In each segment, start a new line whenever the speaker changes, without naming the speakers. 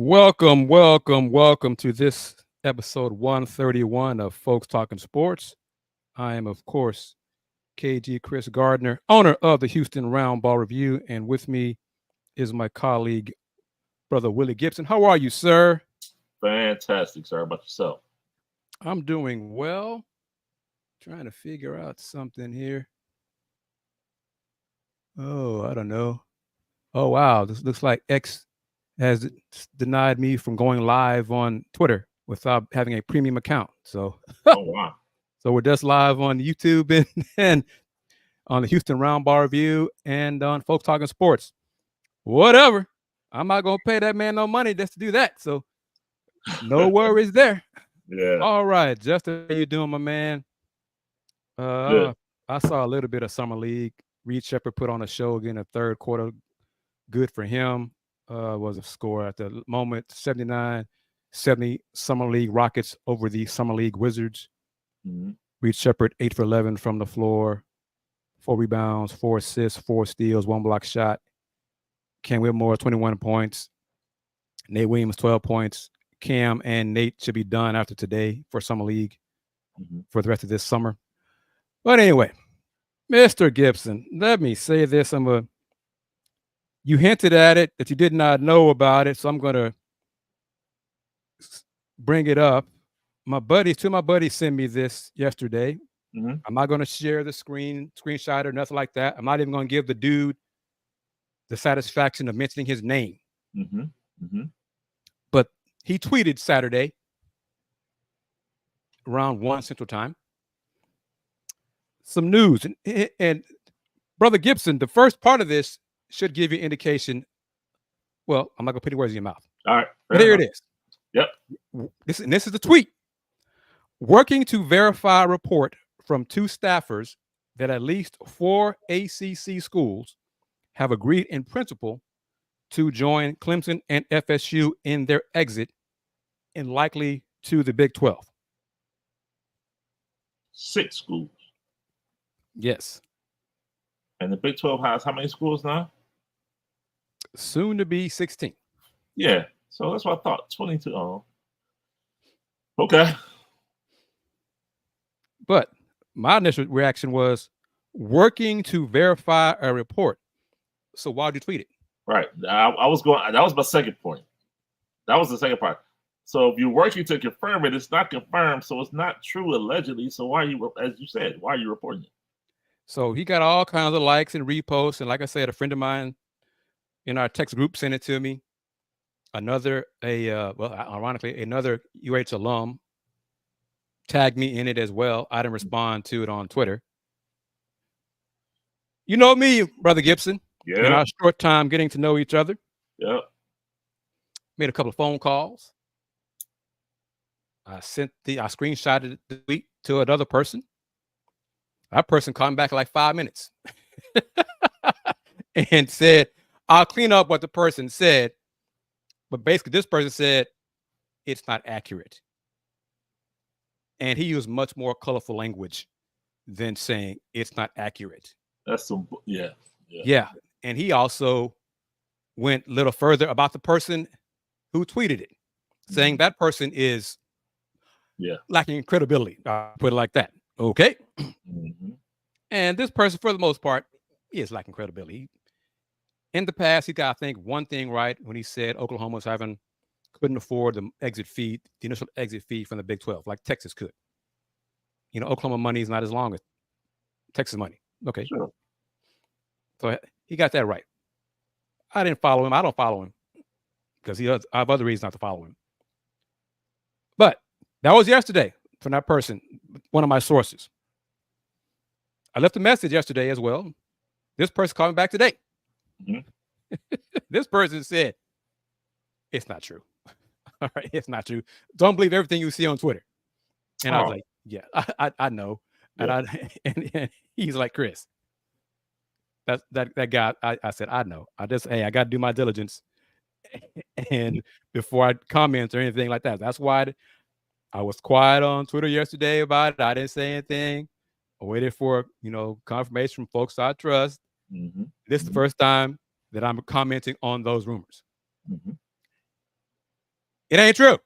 Welcome to this episode 131 of Folks Talking Sports. I am, of course, KG Kris Gardner, owner of the Houston Roundball Review, and with me is my colleague, Brother Willy Gibson. How are you, sir?
Fantastic, sir. How about yourself?
I'm doing well. Trying to figure out something here. Oh, I don't know. Oh, wow. This looks like X has denied me from going live on Twitter without having a premium account. So,
Oh, wow.
So we're just live on YouTube and on the Houston Roundball Review and on Folks Talking Sports. Whatever. I'm not going to pay that man no money just to do that. So no worries there.
Yeah.
All right. Justin, how you doing, my man?
Good.
I saw a little bit of Summer League. Reed Sheppard put on a show again in the third quarter. Good for him. Was a score at the moment, 79-70 Summer League Rockets over the Summer League Wizards.
Mm-hmm.
Reed Sheppard, 8 for 11 from the floor, 4 rebounds, 4 assists, 4 steals, 1 block shot. Cam Whitmore, 21 points. Nate Williams, 12 points. Cam and Nate should be done after today for Summer League for the rest of this summer. But anyway, Mr. Gibson, let me say this. You hinted at it that you did not know about it, so I'm going to bring it up. Two of my buddies sent me this yesterday.
Mm-hmm.
I'm not going to share the screenshot or nothing like that. I'm not even going to give the dude the satisfaction of mentioning his name.
Mm-hmm. Mm-hmm.
But he tweeted Saturday around 1 Central Time some news. And Brother Gibson, the first part of this should give you indication. Well, I'm not going to put any words in your mouth.
All right.
But here it is.
Yep.
This is the tweet. Working to verify a report from 2 staffers that at least 4 ACC schools have agreed in principle to join Clemson and FSU in their exit and likely to the Big 12.
6 schools.
Yes.
And the Big 12 has how many schools now?
Soon to be 16.
Yeah. So that's what I thought. 22. Oh. Okay.
But my initial reaction was working to verify a report. So why did you tweet it?
Right. I was going. That was my second point. That was the second part. So if you're working to confirm it, it's not confirmed, so it's not true allegedly. So why are you, as you said, why are you reporting it?
So he got all kinds of likes and reposts, and like I said, a friend of mine in our text group sent it to me. Ironically, another UH alum tagged me in it as well. I didn't respond to it on Twitter. You know me, Brother Gibson.
Yeah.
In our short time getting to know each other.
Yeah.
Made a couple of phone calls. I screenshotted the tweet to another person. That person called me back in like 5 minutes and said, I'll clean up what the person said. But basically, this person said it's not accurate. And he used much more colorful language than saying it's not accurate.
That's some, yeah.
Yeah. And he also went a little further about the person who tweeted it, saying that person is lacking credibility. I'll put it like that. Okay.
Mm-hmm.
And this person, for the most part, is lacking credibility. In the past, he got, I think, one thing right when he said Oklahoma couldn't afford the initial exit fee from the Big 12, like Texas could. You know, Oklahoma money is not as long as Texas money. Okay.
Sure.
So he got that right. I didn't follow him. I don't follow him because I have other reasons not to follow him. But that was yesterday from that person, one of my sources. I left a message yesterday as well. This person called me back today. Mm-hmm. This person said, it's not true. All right, it's not true. Don't believe everything you see on Twitter. And I was like, yeah, I know. Yeah. And he's like, Kris, that guy, I said, I know. I got to do my diligence. And before I comment or anything like that. That's why I was quiet on Twitter yesterday about it. I didn't say anything. I waited for, confirmation from folks I trust. Mm-hmm. This is the first time that I'm commenting on those rumors. Mm-hmm. It ain't true.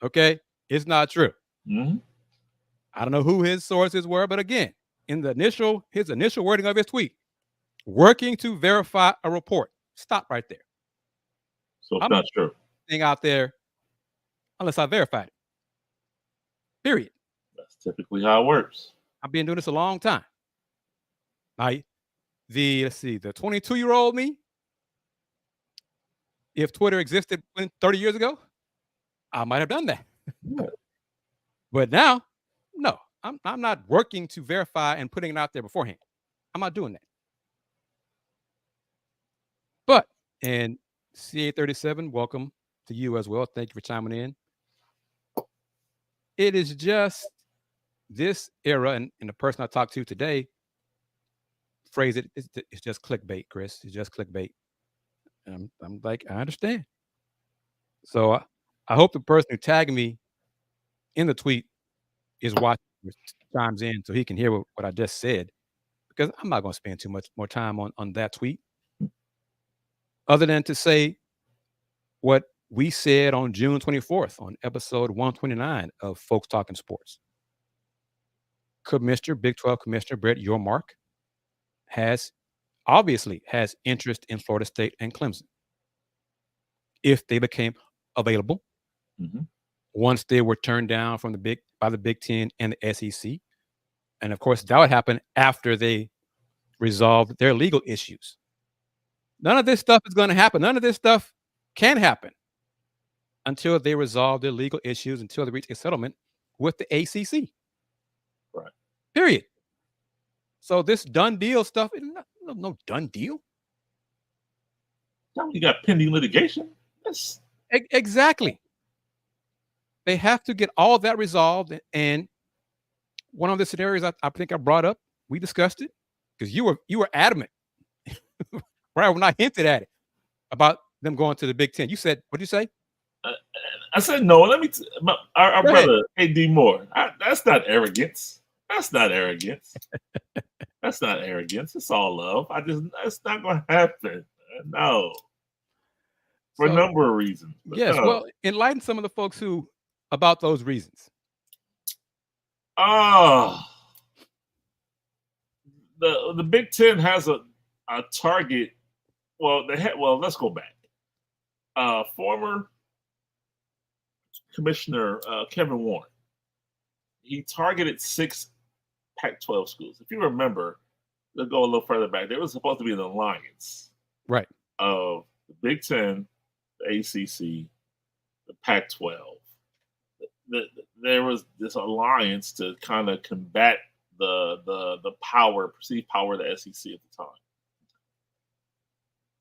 Okay? It's not true.
Mm-hmm.
I don't know who his sources were, but again, in his initial wording of his tweet, working to verify a report. Stop right there.
So it's
I'm
not true.
Thing out there unless I verified it. Period.
That's typically how it works.
I've been doing this a long time. The 22-year-old me, if Twitter existed 30 years ago, I might have done that.
Yeah.
But now, no, I'm not working to verify and putting it out there beforehand. I'm not doing that. But, and CA37, welcome to you as well. Thank you for chiming in. It is just this era, and the person I talked to today phrase it's just clickbait, Kris. It's just clickbait. And I'm like, I understand. So I hope the person who tagged me in the tweet is watching, chimes in so he can hear what I just said, because I'm not going to spend too much more time on that tweet other than to say what we said on June 24th on episode 129 of Folks Talking Sports. Big 12 Commissioner Brett Yormark obviously has interest in Florida State and Clemson if they became available.
Mm-hmm.
Once they were turned down by the Big Ten and the SEC. And of course, that would happen after they resolved their legal issues. None of this stuff is going to happen. None of this stuff can happen until they resolve their legal issues, until they reach a settlement with the ACC.
Right.
Period. So this done deal stuff, no done deal.
Now you got pending litigation.
Exactly. They have to get all of that resolved. And one of the scenarios I think I brought up, we discussed it because you were adamant, right? When I hinted at it about them going to the Big Ten, you said, what'd you say?
I said no. Let me. Our brother AD Moore. That's not arrogance. That's not arrogance. That's not arrogance. It's all love. That's not going to happen. No. For a number of reasons.
Yes.
No.
Well, enlighten some of the folks about those reasons.
The Big Ten has a target. Well, let's go back. Former Commissioner Kevin Warren, he targeted 6 Pac-12 schools. If you remember, let's go a little further back. There was supposed to be an alliance,
right,
of the Big Ten, the ACC, the Pac-12. There was this alliance to kind of combat the perceived power of the SEC at the time.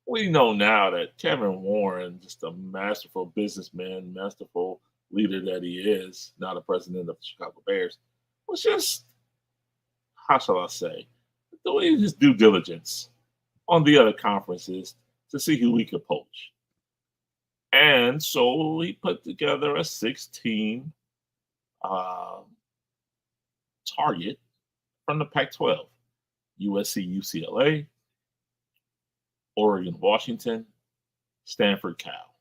We know now that Kevin Warren, just a masterful businessman, masterful leader that he is, now the president of the Chicago Bears, was just, how shall I say, doing his due diligence on the other conferences to see who we could poach. And so he put together a 16 target from the Pac-12: USC, UCLA, Oregon, Washington, Stanford, Cal.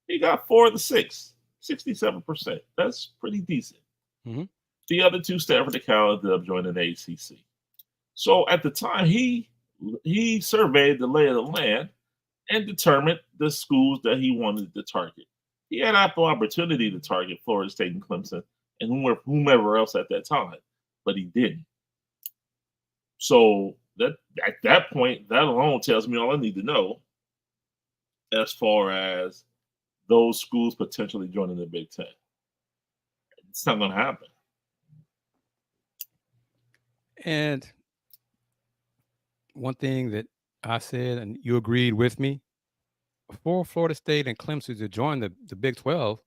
He got 4 of the 6, 67%. That's pretty decent.
Mm-hmm.
The other 2, Stanford and Cal, ended up joining the ACC. So at the time, he surveyed the lay of the land and determined the schools that he wanted to target. He had ample opportunity to target Florida State and Clemson and whomever else at that time, but he didn't. So that at that point, that alone tells me all I need to know as far as those schools potentially joining the Big Ten. It's not going to happen.
And one thing that I said, and you agreed with me, for Florida State and Clemson to join the Big 12,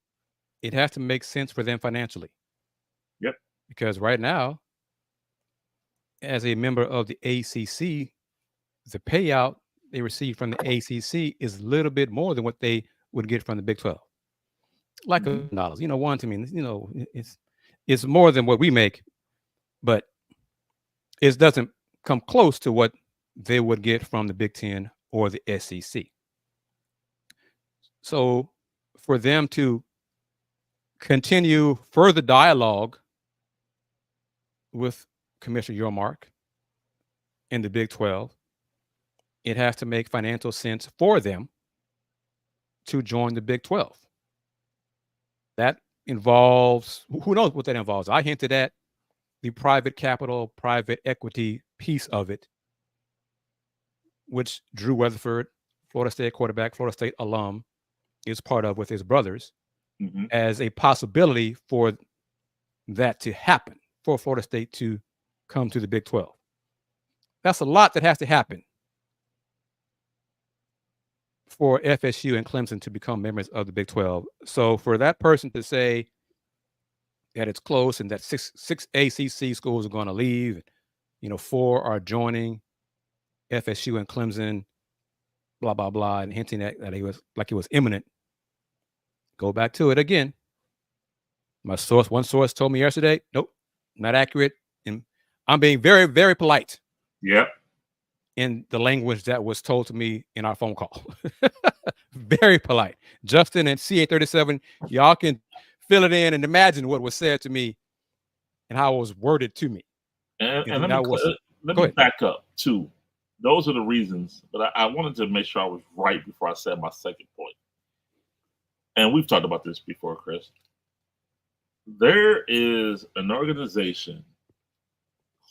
it has to make sense for them financially.
Yep.
Because right now, as a member of the ACC, the payout they receive from the ACC is a little bit more than what they would get from the Big 12. Like $1. It's more than what we make, but it doesn't come close to what they would get from the Big Ten or the SEC. So for them to continue further dialogue with Commissioner Yormark in the Big 12, it has to make financial sense for them to join the Big 12. That involves, who knows what that involves? I hinted at the private capital, private equity piece of it, which Drew Weatherford, Florida State quarterback, Florida State alum, is part of with his brothers, as a possibility for that to happen, for Florida State to come to the Big 12. That's a lot that has to happen for FSU and Clemson to become members of the Big 12. So for that person to say that it's close and that six ACC schools are going to leave, 4 are joining FSU and Clemson, blah, blah, blah, and hinting that it was imminent. Go back to it again. One source told me yesterday, nope, not accurate. And I'm being very, very polite.
Yep.
In the language that was told to me in our phone call. Very polite. Justin and CA37, y'all can fill it in and imagine what was said to me and how it was worded to me.
And let me back up too. Those are the reasons, but I wanted to make sure I was right before I said my second point. And we've talked about this before, Chris. There is an organization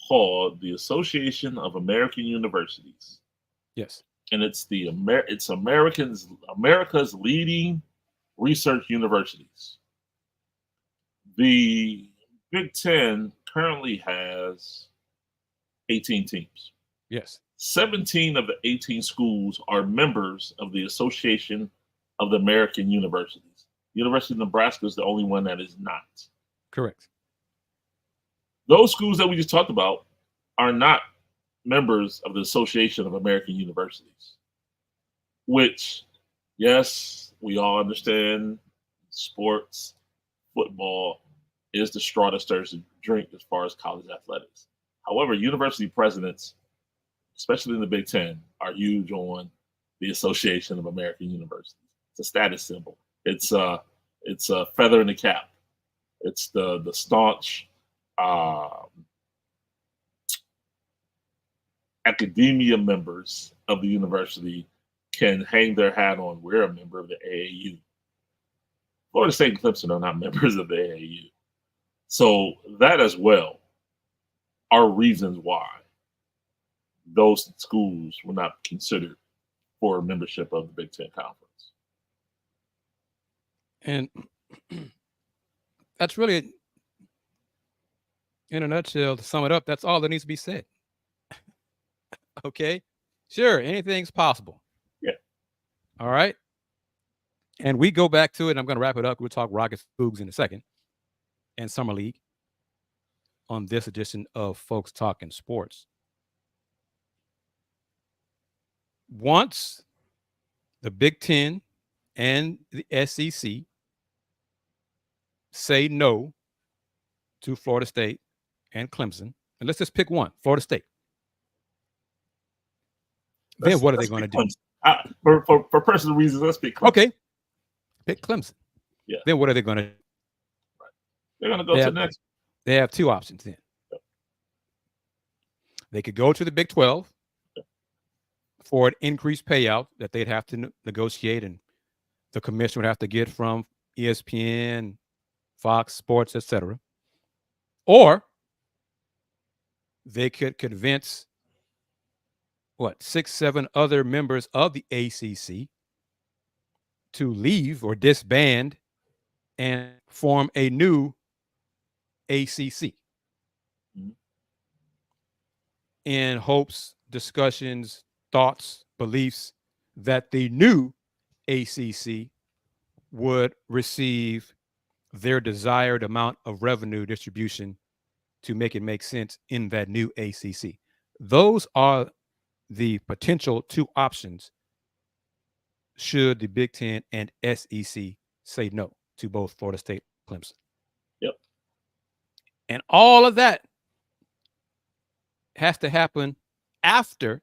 called the Association of American Universities.
Yes.
And it's America's leading research universities. The Big Ten currently has 18 teams.
Yes.
17 of the 18 schools are members of the Association of the American Universities. University of Nebraska is the only one that is not.
Correct.
Those schools that we just talked about are not members of the Association of American Universities, which, yes, we all understand sports, football is the straw that stirs the drink as far as college athletics. However, university presidents, especially in the Big Ten, are huge on the Association of American Universities. It's a status symbol. It's a feather in the cap. It's the staunch academia members of the university can hang their hat on. We're a member of the AAU. Florida State and Clemson are not members of the AAU. So that as well are reasons why those schools were not considered for membership of the Big Ten Conference.
And that's really, in a nutshell, to sum it up, that's all that needs to be said. Okay? Sure, anything's possible.
Yeah.
All right? And we go back to it. I'm going to wrap it up. We'll talk Rockets Coogs in a second and Summer League on this edition of Folks Talking Sports. Once the Big Ten and the SEC say no to Florida State and Clemson, and let's just pick one, Florida State. Then what are they going to do?
For personal reasons, let's pick Clemson.
Okay. Pick Clemson.
Yeah.
Then what are they going to do?
Right. They're going to go to the next.
They have two options then. Yep. They could go to the Big 12 for an increased payout that they'd have to negotiate, and the commission would have to get from ESPN, Fox Sports, etc. Or they could convince 6, 7 other members of the ACC to leave or disband and form a new ACC in hopes, discussions, thoughts, beliefs that the new ACC would receive their desired amount of revenue distribution to make it make sense in that new ACC. Those are the potential two options should the Big Ten and SEC say no to both Florida State and Clemson.
Yep.
And all of that has to happen after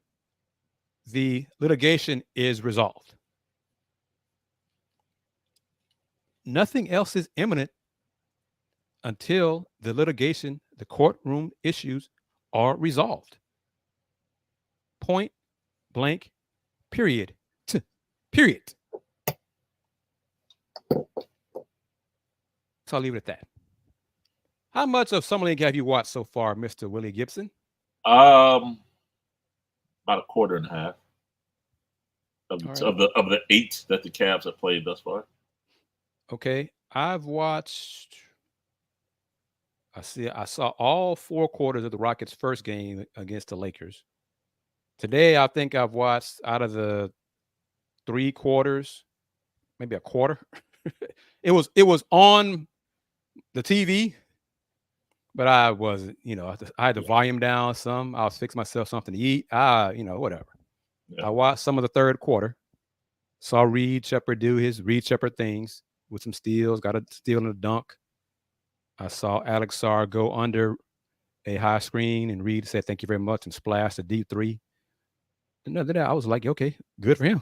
the litigation is resolved. nothing else is imminent until the litigation, the courtroom issues are resolved. Point blank, period. Period. So I'll leave it at that. How much of Summer League have you watched so far, Mr. Willy Gibson?
About a quarter and a half of
All
the 8 that the Cavs have played thus far.
Okay, I've watched. I saw all 4 quarters of the Rockets' first game against the Lakers. Today, I think I've watched out of the 3 quarters, maybe a quarter. It was on the TV, but I wasn't. I had the volume down some. I was fixing myself something to eat. Whatever. Yeah. I watched some of the third quarter. Saw Reed Sheppard do his Reed Sheppard things with some steals. Got a steal and a dunk. I saw Alex Sarr go under a high screen, and Reed said, "Thank you very much," and splashed a deep 3. And after that, I was like, "Okay, good for him."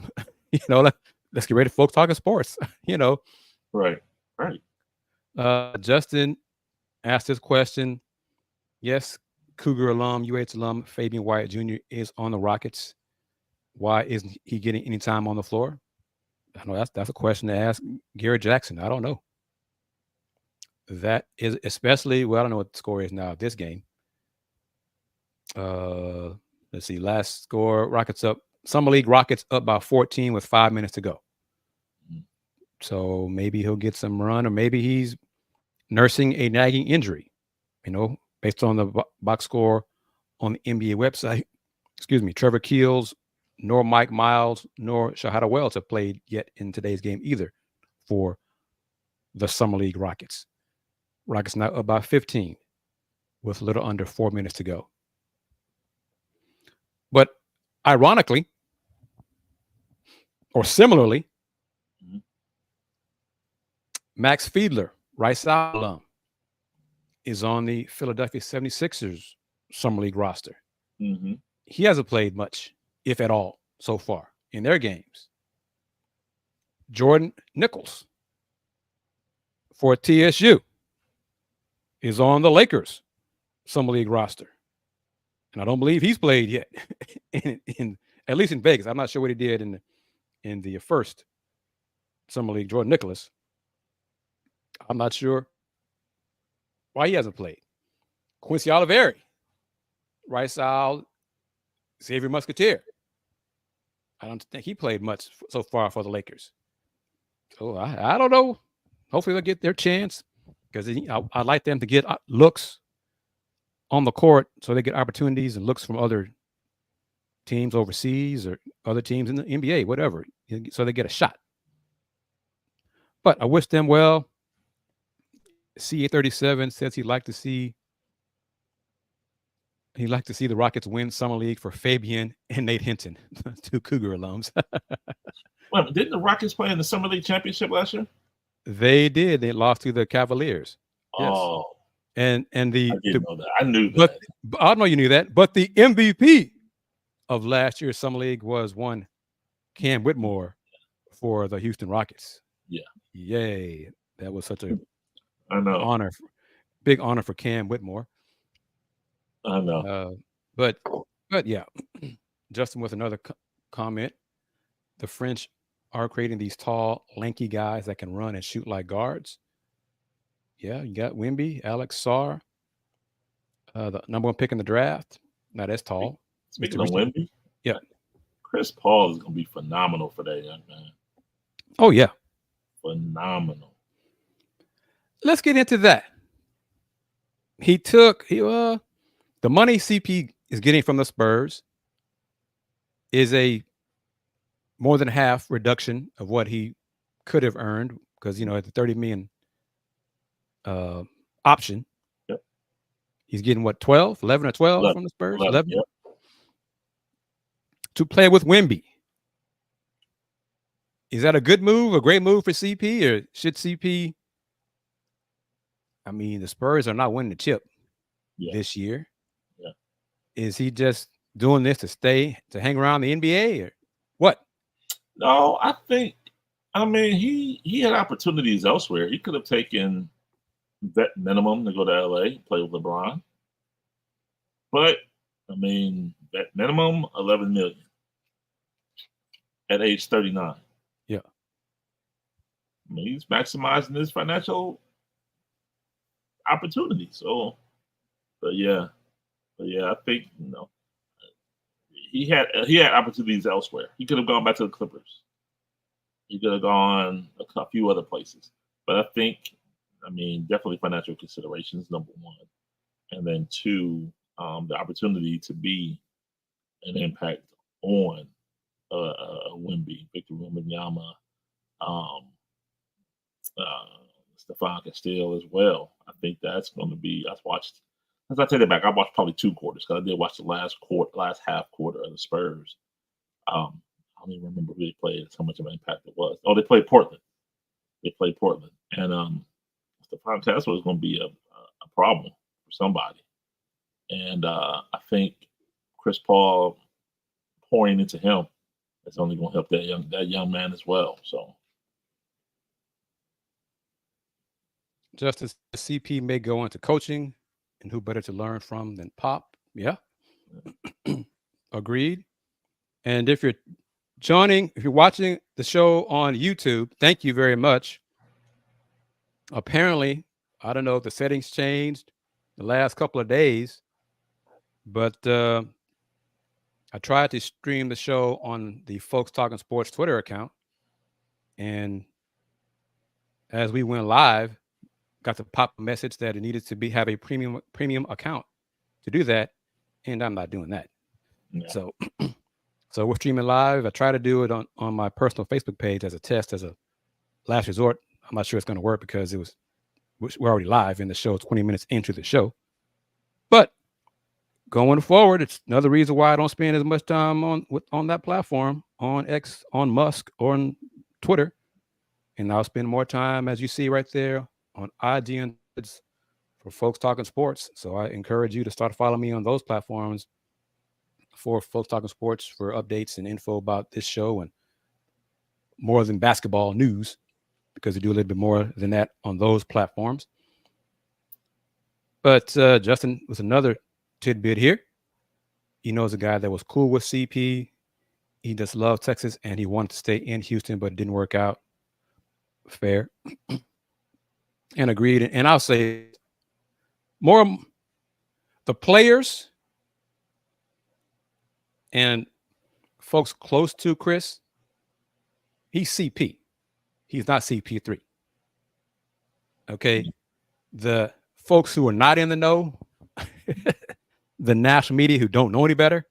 Let's get ready, folks, talking sports.
Right.
Justin asked this question. Yes, Cougar alum, UH alum, Fabian Wyatt Jr. is on the Rockets. Why isn't he getting any time on the floor? I know that's a question to ask Garrett Jackson. I don't know. That is especially, I don't know what the score is now of this game. Let's see, last score, Rockets up. Summer League Rockets up by 14 with 5 minutes to go. So maybe he'll get some run, or maybe he's nursing a nagging injury, based on the box score on the NBA website. Excuse me, Trevor Keels, nor Mike Miles, nor Shahada Wells have played yet in today's game either for the Summer League Rockets. Rockets now up by 15 with a little under 4 minutes to go. But ironically, or similarly, Max Fiedler, Rice alum, is on the Philadelphia 76ers Summer League roster.
Mm-hmm.
He hasn't played much, if at all, so far in their games. Jordan Nichols for TSU is on the Lakers Summer League roster. And I don't believe he's played yet, in at least in Vegas. I'm not sure what he did in the first Summer League. Jordan Nichols, I'm not sure why he hasn't played. Quincy Oliveri, Rice Owl, Xavier Musketeer. I don't think he played much so far for the Lakers. So I don't know. Hopefully they'll get their chance, because I'd like them to get looks on the court so they get opportunities and looks from other teams overseas or other teams in the NBA, whatever, so they get a shot. But I wish them well. CA37 says he'd like to see the Rockets win Summer League for Fabian and Nate Hinton, 2 Cougar alums.
Well, didn't the Rockets play in the Summer League championship last year?
They did. They lost to the Cavaliers.
Oh.
Yes. And the
I didn't know that. I knew that.
But I don't know you knew that. But the MVP of last year's Summer League was one Cam Whitmore for the Houston Rockets.
Yeah.
Yay. That was such a big honor for Cam Whitmore.
I know.
But yeah, Justin with another comment. The French are creating these tall, lanky guys that can run and shoot like guards. Yeah, you got Wemby, Alex Sarr, the number 1 pick in the draft. Now that's tall.
Speaking of Wemby,
yeah,
Chris Paul is going to be phenomenal for that young man.
Oh yeah,
phenomenal.
Let's get into that. The money CP is getting from the Spurs is a more than half reduction of what he could have earned, because at the $30 million option,
yep,
he's getting what, 11 or 12
11,
from the Spurs?
11. Yep.
To play with Wemby. Is that a good move, a great move for CP, or should CP? I mean, the Spurs are not winning the chip this year.
Yeah.
Is he just doing this to hang around the NBA, or what?
No, I think I mean, he had opportunities elsewhere. He could have taken vet minimum to go to LA, play with LeBron. But I mean, vet minimum $11 million at age 39.
Yeah.
I mean, he's maximizing his financial opportunity. So, but yeah, I think he had opportunities elsewhere. He could have gone back to the Clippers. He could have gone a few other places. But I think, I mean, definitely financial considerations, number one. And then two, the opportunity to be an impact on Wemby, Victor Wembanyama, Stephon Castillo as well. I think that's going to be. As I take it back, I watched probably 2 quarters because I did watch the last half quarter of the Spurs. I don't even remember who they played. How much of an impact it was. Oh, they played Portland. And Stephon Castillo is going to be a problem for somebody. And I think Chris Paul pouring into him is only going to help that young man as well. So.
Justice CP may go into coaching, and who better to learn from than Pop? Yeah. Agreed. And if you're watching the show on YouTube, thank you very much. Apparently, I don't know if the settings changed the last couple of days, but I tried to stream the show on the Folks Talking Sports Twitter account, and as we went live, got to pop a message that it needed to have a premium account to do that, and I'm not doing that. Yeah. So we're streaming live. I try to do it on my personal Facebook page as a test, as a last resort. I'm not sure it's going to work because we're already live and the show is 20 minutes into the show. But going forward, it's another reason why I don't spend as much time on that platform, on X, on Musk, or on Twitter, and I'll spend more time, as you see right there, on IG and for Folks Talking Sports. So I encourage you to start following me on those platforms for Folks Talking Sports for updates and info about this show and more than basketball news, because we do a little bit more than that on those platforms. But Justin was another tidbit here. He knows a guy that was cool with CP. He just loved Texas and he wanted to stay in Houston, but it didn't work out. Fair. And agreed. And I'll say more the players and folks close to Kris, he's CP. He's not CP3. Okay. The folks who are not in the know, the national media who don't know any better,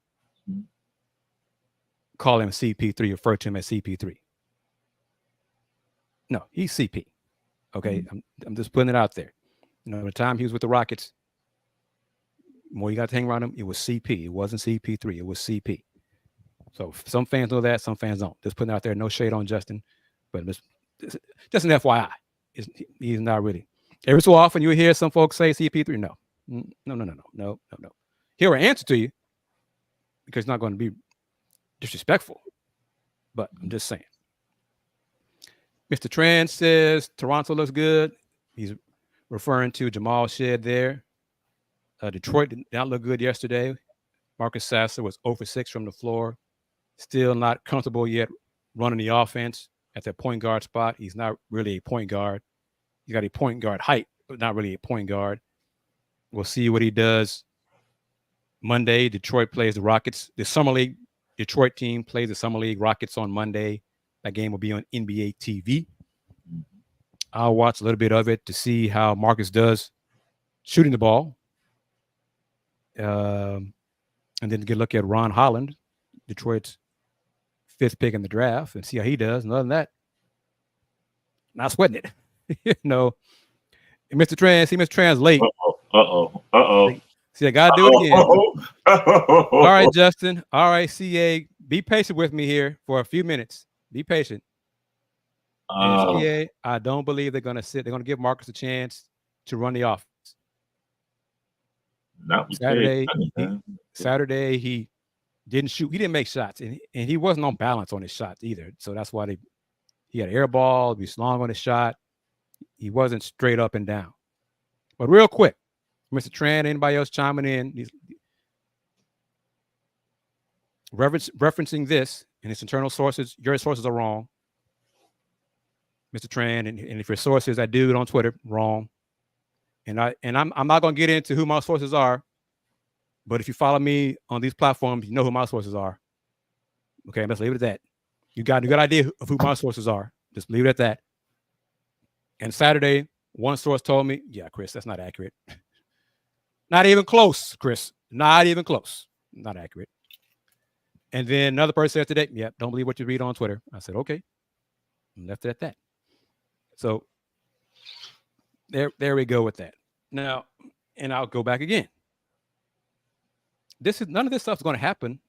call him CP3, refer to him as CP3. No, he's CP. Okay. I'm just putting it out there. The time he was with the Rockets, more you got to hang around him, it was CP. It wasn't CP3. It was CP. So some fans know that, some fans don't. Just putting it out there. No shade on Justin, but just an FYI. He's not really. Every so often you hear some folks say CP3. No. He'll answer to you because it's not going to be disrespectful. But I'm just saying. Mr. Tran says Toronto looks good. He's referring to Jamal Shead there. Detroit did not look good yesterday. Marcus Sasser was 0 for 6 from the floor. Still not comfortable yet running the offense at that point guard spot. He's not really a point guard. He's got a point guard height, but not really a point guard. We'll see what he does Monday. Detroit plays the Rockets. The Summer League Detroit team plays the Summer League Rockets on Monday. That game will be on NBA TV. I'll watch a little bit of it to see how Marcus does shooting the ball. And then get a look at Ron Holland, Detroit's 5th pick in the draft, and see how he does. And other than that, not sweating it. Mr. Trans late. See, I got to do it again. All right, Justin. All right, CA. Be patient with me here for a few minutes. Be patient. And CA, I don't believe they're going to sit. They're going to give Marcus a chance to run the offense. Saturday, he didn't shoot. He didn't make shots, and he wasn't on balance on his shots either. So that's why He had air ball, he was long on his shot. He wasn't straight up and down. But real quick, Mr. Tran, anybody else chiming in, referencing this and its internal sources, your sources are wrong. Mr. Tran, and if your sources, I do it on Twitter, wrong. And I'm not going to get into who my sources are, but if you follow me on these platforms, you know who my sources are. Okay, let's leave it at that. You got a good idea of who my sources are. Just leave it at that. And Saturday, one source told me, yeah, Chris, that's not accurate. Not even close, Chris. Not even close. Not accurate. And then another person said today, yeah, don't believe what you read on Twitter. I said, okay. And left it at that. So there we go with that. Now, and I'll go back again. None of this stuff is going to happen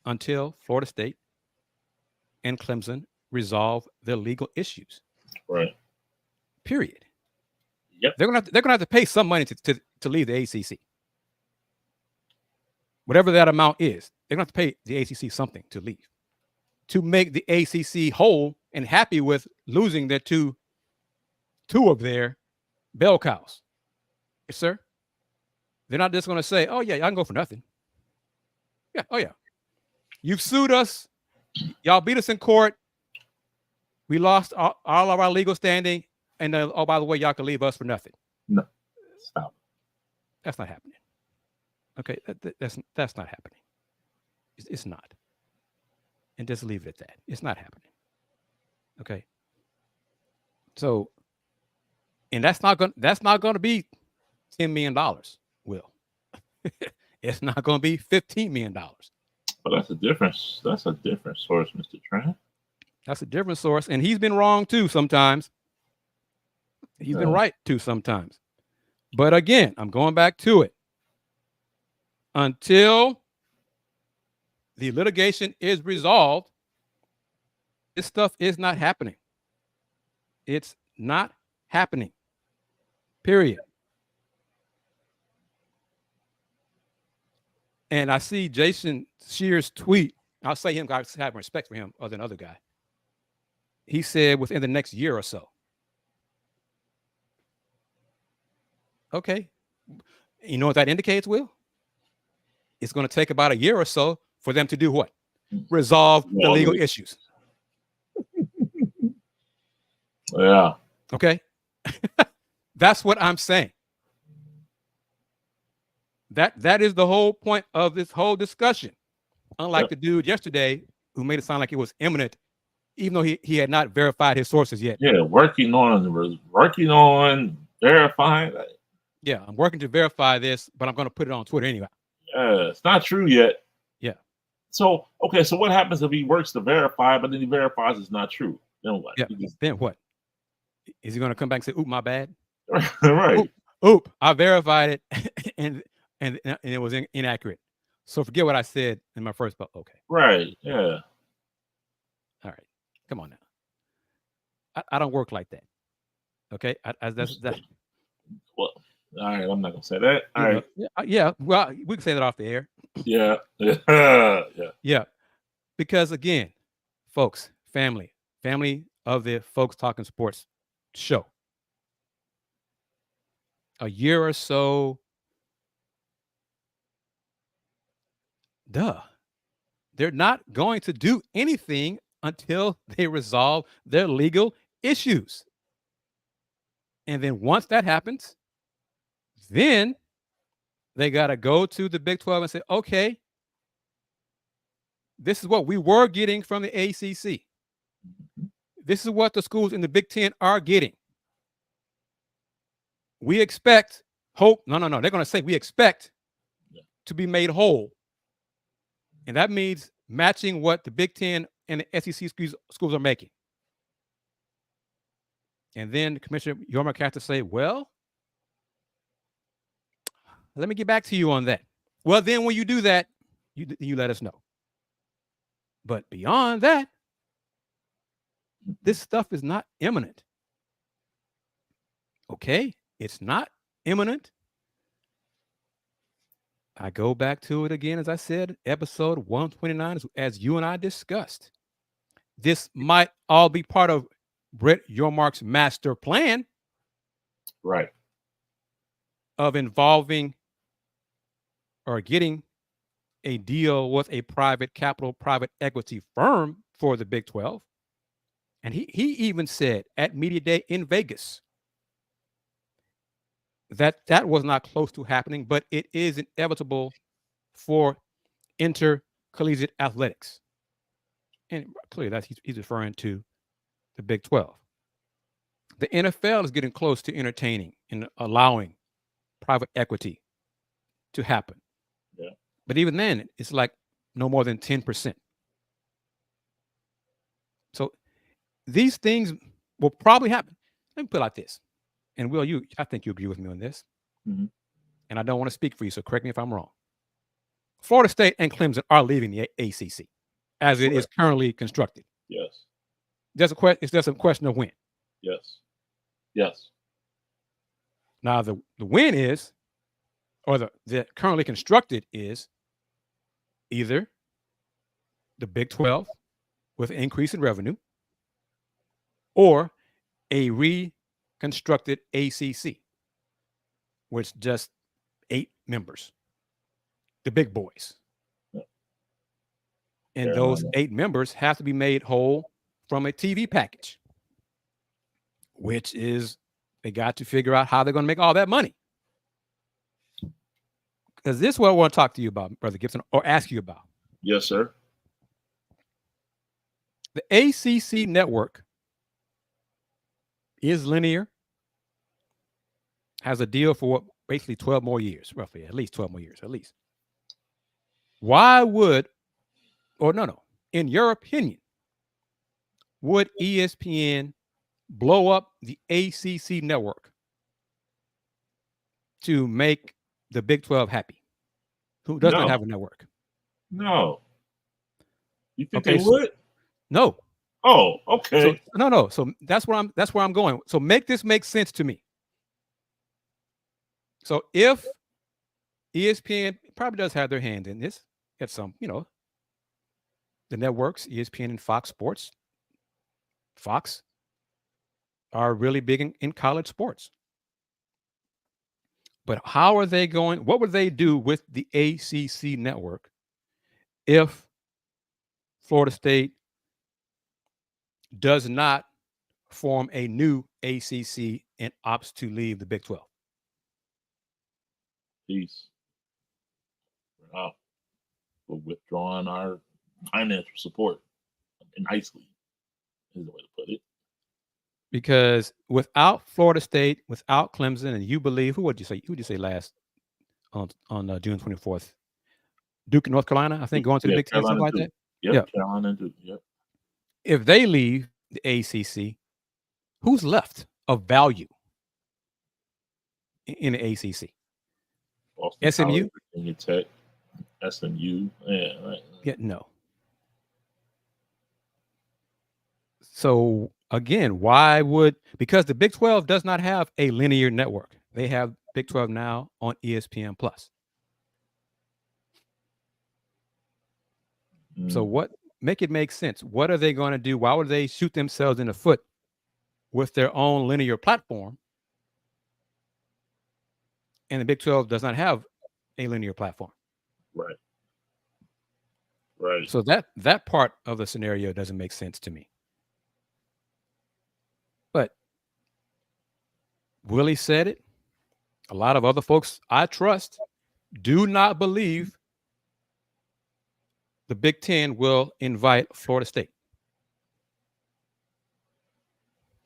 until Florida State and Clemson resolve their legal issues.
Right.
Period.
Yep.
They're gonna have to pay some money to leave the ACC. Whatever that amount is, they're gonna have to pay the ACC something to leave, to make the ACC whole and happy with losing their two of their bell cows. Yes, sir. They're not just gonna say, "Oh yeah, y'all can go for nothing." Yeah. Oh yeah. You've sued us. Y'all beat us in court. We lost all of our legal standing. And oh, by the way, y'all can leave us for nothing.
No, stop.
That's not happening. Okay, that's not happening. It's not. And just leave it at that. It's not happening. Okay. So, and that's not going to be $10 million. Will. It's not going to be $15 million.
But that's a different source, Mr. Trent.
That's a different source, and he's been wrong too sometimes. He's been right too sometimes. But again, I'm going back to it. Until the litigation is resolved, this stuff is not happening. It's not happening. Period. And I see Jason Shear's tweet. I'll say him, I have respect for him other than other guy. He said within the next year or so. Okay. You know what that indicates, Will? It's going to take about a year or so for them to do what? Resolve the legal issues.
Yeah.
Okay. That's what I'm saying. That is the whole point of this whole discussion. Unlike the dude yesterday who made it sound like it was imminent, even though he had not verified his sources yet.
Yeah, working on verifying.
Yeah, I'm working to verify this, but I'm going to put it on Twitter anyway.
Yeah, it's not true yet.
Yeah.
So what happens if he works to verify, but then he verifies it's not true? Then what?
Yeah. Then what? Is he going to come back and say, "Oop, my bad"?
Right.
Oop, I verified it, and it was inaccurate. So forget what I said in my first book. Okay.
Right. Yeah.
All right. Come on now. I don't work like that. Okay. That's that.
Well, all right. I'm not gonna say that. All right.
Yeah. Well, we can say that off the air.
Yeah. Yeah.
Yeah. Because again, folks, family of the Folks Talking Sports show. A year or so. They're not going to do anything until they resolve their legal issues. And then once that happens, then they got to go to the Big 12 and say, okay, this is what we were getting from the ACC. This is what the schools in the Big 10 are getting. We expect hope. No. They're going to say we expect to be made whole. And that means matching what the Big 10 and the SEC schools are making. And then Commissioner Yormark has to say, well, let me get back to you on that. Well, then when you do that, you let us know. But beyond that, this stuff is not imminent. Okay? It's not imminent. I go back to it again, as I said, episode 129, as you and I discussed. This might all be part of Brett Yormark's master plan
Right.
of involving or getting a deal with a private capital, private equity firm for the Big 12. And he even said at Media Day in Vegas that was not close to happening, but it is inevitable for intercollegiate athletics. And clearly that's he's referring to the Big 12. The NFL is getting close to entertaining and allowing private equity to happen.
Yeah.
But even then, it's like no more than 10%. So these things will probably happen. Let me put it like this. And Will, I think you agree with me on this.
Mm-hmm.
And I don't want to speak for you, so correct me if I'm wrong. Florida State and Clemson are leaving the ACC as it is currently constructed.
Yes.
It's just a question of when.
Yes. Yes.
Now the win is, or the currently constructed is either the Big 12 with an increase in revenue or a reconstructed ACC, which just 8 members, the big boys. Yeah. And those 8 members have to be made whole from a TV package, which is they got to figure out how they're going to make all that money. Because this is what I want to talk to you about, Brother Gibson, or ask you about.
Yes, sir.
The ACC Network is linear, has a deal for basically 12 more years, roughly, at least 12 more years, at least. Why would, or no, in your opinion, would ESPN blow up the ACC Network to make the Big 12 happy? Who does not have a network?
No. You think they would?
No.
Oh, okay.
So, no. So that's where I'm going. So make this make sense to me. So if ESPN probably does have their hand in this at some, the networks, ESPN and Fox Sports, Fox are really big in college sports. But how are they going? What would they do with the ACC network if Florida State does not form a new ACC and opts to leave the Big 12?
Peace. Wow. We're withdrawing our financial support nicely, is the way to put it.
Because without Florida State, without Clemson, and you believe, who would you say last on June 24th? Duke and North Carolina, I think, going to the Big Ten, something like that.
Yep. Carolina and Duke. Yep.
If they leave the ACC, who's left of value in the ACC?
Boston
SMU,
College, Virginia Tech, SMU. Yeah, right.
Yeah, no. So again, because the Big 12 does not have a linear network. They have Big 12 now on ESPN Plus. So make it make sense. What are they going to do? Why would they shoot themselves in the foot with their own linear platform? And the Big 12 does not have a linear platform.
Right. Right.
So that part of the scenario doesn't make sense to me. But Willie said it. A lot of other folks I trust do not believe the Big Ten will invite Florida State.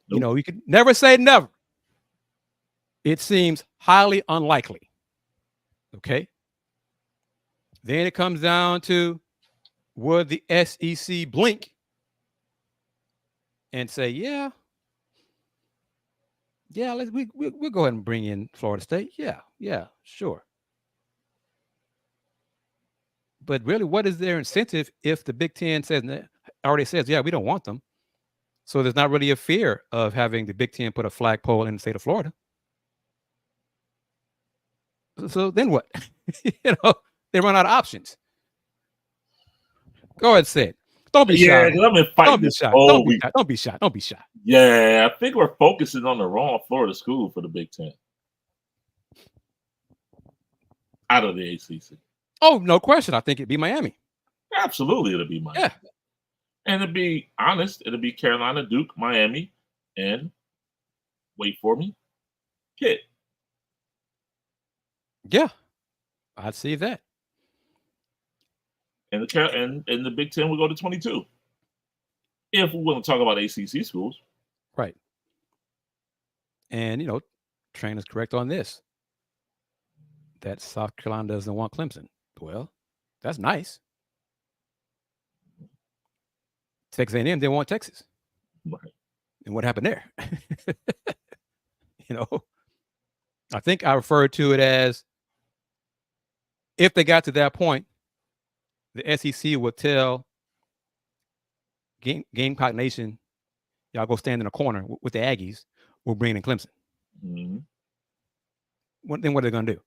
Nope. You could never say never. It seems highly unlikely. Okay. Then it comes down to, would the SEC blink and say, yeah, we'll go ahead and bring in Florida State. Yeah, sure. But really, what is their incentive if the Big Ten already says, yeah, we don't want them? So there's not really a fear of having the Big Ten put a flagpole in the state of Florida. So then what? They run out of options. Go ahead, say it. Don't be
Yeah,
shy.
because I've been fighting this whole week.
Don't be shy. Don't be shy.
Yeah, I think we're focusing on the wrong Florida school for the Big Ten. Out of the ACC.
Oh, no question. I think it'd be Miami.
Absolutely, it'll be Miami.
Yeah.
And to be honest, it'll be Carolina, Duke, Miami, and wait for me, Pitt.
Yeah, I'd see that.
And the Big Ten will go to 22. If we want to talk about ACC schools.
Right. And, Train is correct on this. That South Carolina doesn't want Clemson. Well, that's nice. Texas A&M didn't want Texas.
Right.
And what happened there? I think I referred to it as if they got to that point, the SEC would tell Gamecock Nation, y'all go stand in a corner with the Aggies. We'll bring in Clemson.
Mm-hmm.
Then what are they going to do?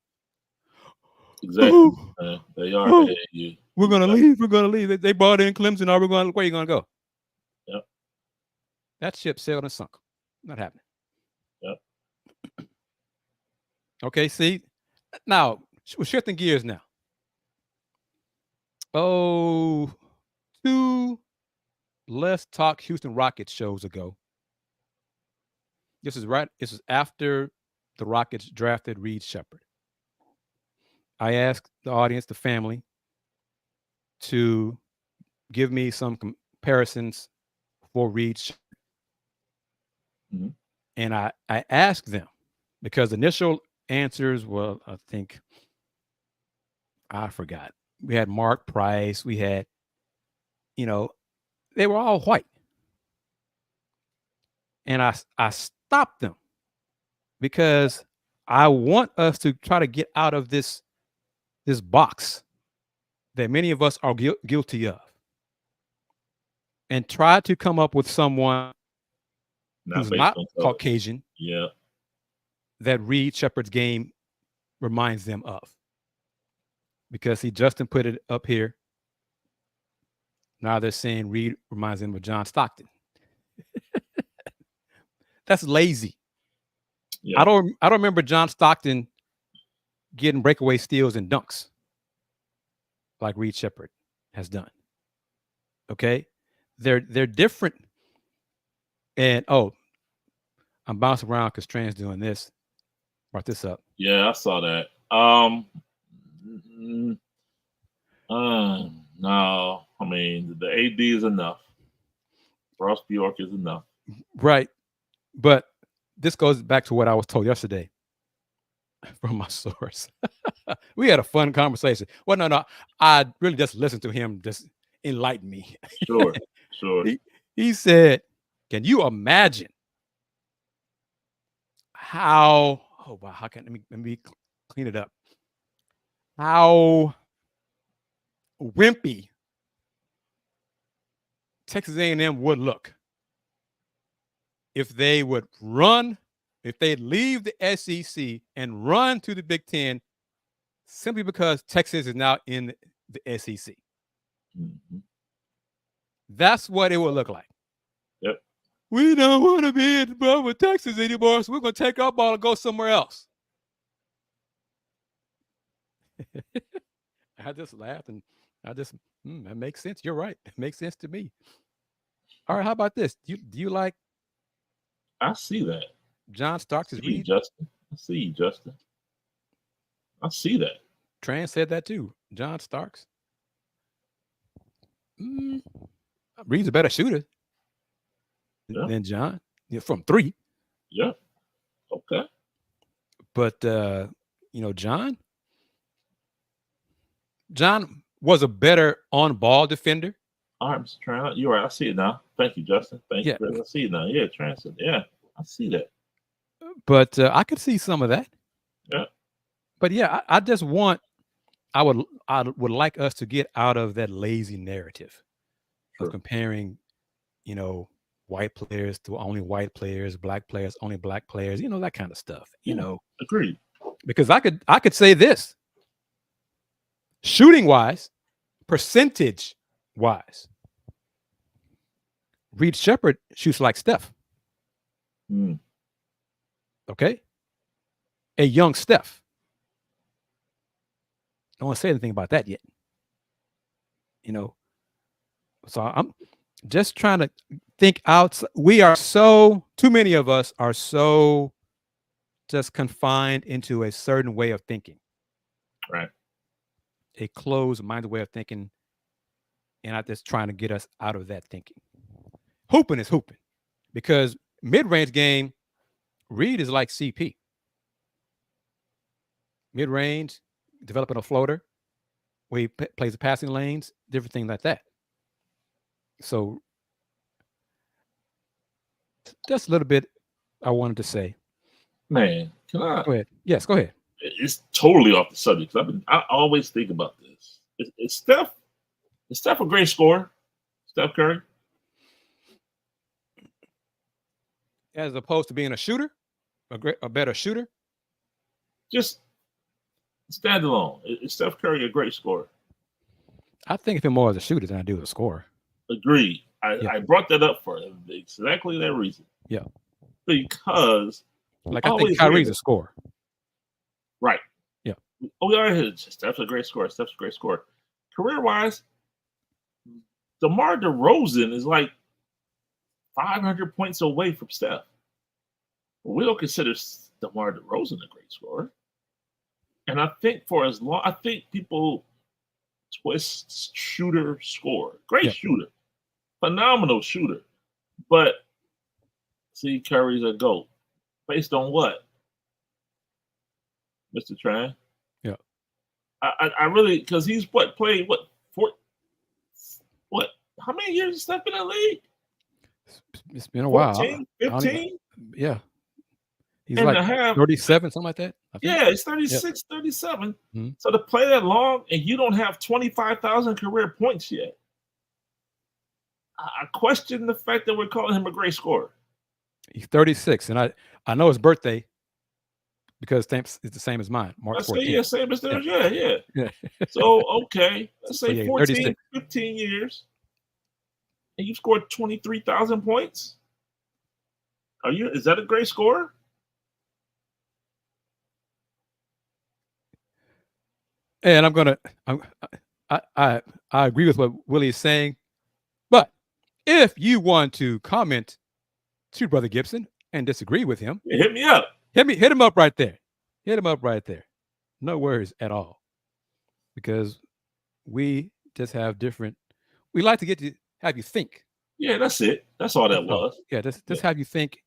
Exactly. They are.
We're going to leave. We're going to leave. They brought in Clemson. Where are you going to go?
Yep.
That ship sailed and sunk. Not happening.
Yep.
Okay, see? Now, we're shifting gears now. Oh, 2 Let's Talk Houston Rockets shows ago. This is after the Rockets drafted Reed Sheppard. I asked the audience, the family, to give me some comparisons for Reed Sheppard.
Mm-hmm.
And I asked them because initial answers were, I forgot. We had Mark Price. We had, they were all white. And I stopped them because I want us to try to get out of this box that many of us are guilty of and try to come up with someone who's not Caucasian.
Yeah.
That Reed Sheppard's game reminds them of. Because Justin put it up here. Now they're saying Reed reminds them of John Stockton. That's lazy. Yeah. I don't remember John Stockton getting breakaway steals and dunks like Reed Sheppard has done. Okay? They're different. And I'm bouncing around because Tran's doing this. Brought this up.
Yeah, I saw that. No, I mean the AD is enough. Ross Bjork is enough.
Right. But this goes back to what I was told yesterday from my source. We had a fun conversation. Well, no. I really just listened to him just enlighten me.
Sure.
He said, can you imagine how let me clean it up. How wimpy Texas A&M would look if they would if they leave the SEC and run to the Big Ten simply because Texas is now in the SEC.
Mm-hmm.
That's what it would look like.
Yep.
We don't want to be involved with Texas anymore, so we're going to take our ball and go somewhere else. I just laughed and that makes sense. You're right. It makes sense to me. All right, how about this? Do you like?
I see that.
John Starks is Reed.
Justin. I see you, Justin. I see that.
Tran said that too. John Starks. Reed's a better shooter than John. From 3.
Yeah. Okay.
But John was a better on-ball defender.
All right, Mr. Tran. You're right. I see it now. Thank you, Justin. Thank you. I see it now. Yeah, Tran said, yeah, I see that.
But I could see some of that.
Yeah.
But yeah, I just want I would like us to get out of that lazy narrative of comparing, white players to only white players, black players, only black players, that kind of stuff.
Agreed.
Because I could say this. Shooting wise, percentage wise, Reed Sheppard shoots like Steph.
Mm.
Okay? A young Steph. Don't want to say anything about that yet. So I'm just trying to think out. We are too many of us are so just confined into a certain way of thinking.
Right.
A closed-minded way of thinking. And I'm just trying to get us out of that thinking. Hooping is hooping. Because mid-range game, Reed is like CP. Mid-range, developing a floater, where he plays the passing lanes, different things like that. So just a little bit I wanted to say.
Man, can I?
Go ahead. Yes, go ahead.
It's totally off the subject. I always think about this. Is Steph a great scorer? Steph Curry?
As opposed to being a shooter, a better shooter?
Just stand alone. Is Steph Curry a great scorer?
I think of him more as a shooter than I do as a scorer.
Agreed. I brought that up for exactly that reason.
Yeah.
Because
I think Kyrie's a scorer.
Right.
Yeah.
Oh, we already heard Steph's a great scorer. Steph's a great scorer. Career-wise, DeMar DeRozan is like 500 points away from Steph. We don't consider DeMar DeRozan a great scorer. And I think people twist shooter score. Great shooter. Phenomenal shooter. But see, Curry's a GOAT. Based on what? Mr. Tran?
Yeah.
I really, because he's played how many years has Steph been in the league?
It's been a
14,
while.
15?
Yeah. He's
and
like
a half.
37, something like that.
Yeah, it's 36, 37.
Mm-hmm.
So to play that long and you don't have 25,000 career points yet, I question the fact that we're calling him a great scorer.
He's 36, and I know his birthday because it's the same as mine, March 14th.
Yeah, same as theirs. Yeah. So, okay, let's say 14,
36.
15 years, and you scored 23,000 points. Is that a great score?
And I agree with what Willie is saying, but if you want to comment to Brother Gibson and disagree with him,
hit me up.
Hit him up right there. Hit him up right there. No worries at all, because we just have different. We like to have you think.
Yeah, that's it. That's all that was.
Yeah, just have you think.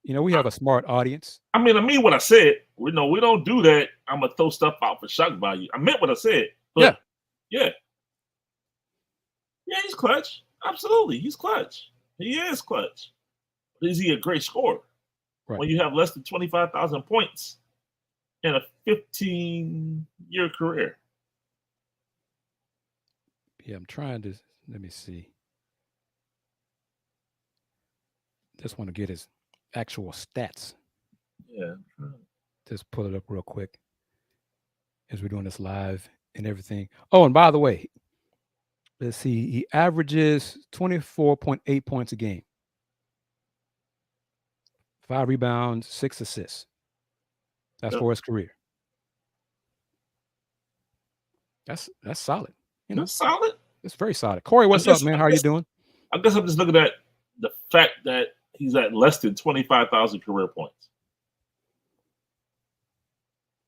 We have a smart audience.
I mean what I said. We don't do that. I'm gonna throw stuff out for shock value. I meant what I said. But yeah, he's clutch. Absolutely, he's clutch. He is clutch. But is he a great scorer?
Right.
When you have less than 25,000 points in a 15-year career.
Yeah, I'm trying to. Let me see. Just want to get his actual stats.
Yeah.
Just pull it up real quick as we're doing this live and everything. Oh, and by the way, let's see. He averages 24.8 points a game. 5 rebounds, 6 assists. That's for his career. That's solid.
That's solid.
It's very solid. Corey, what's up, man? How are you doing?
I guess I'm just looking at the fact that he's at less than 25,000 career points.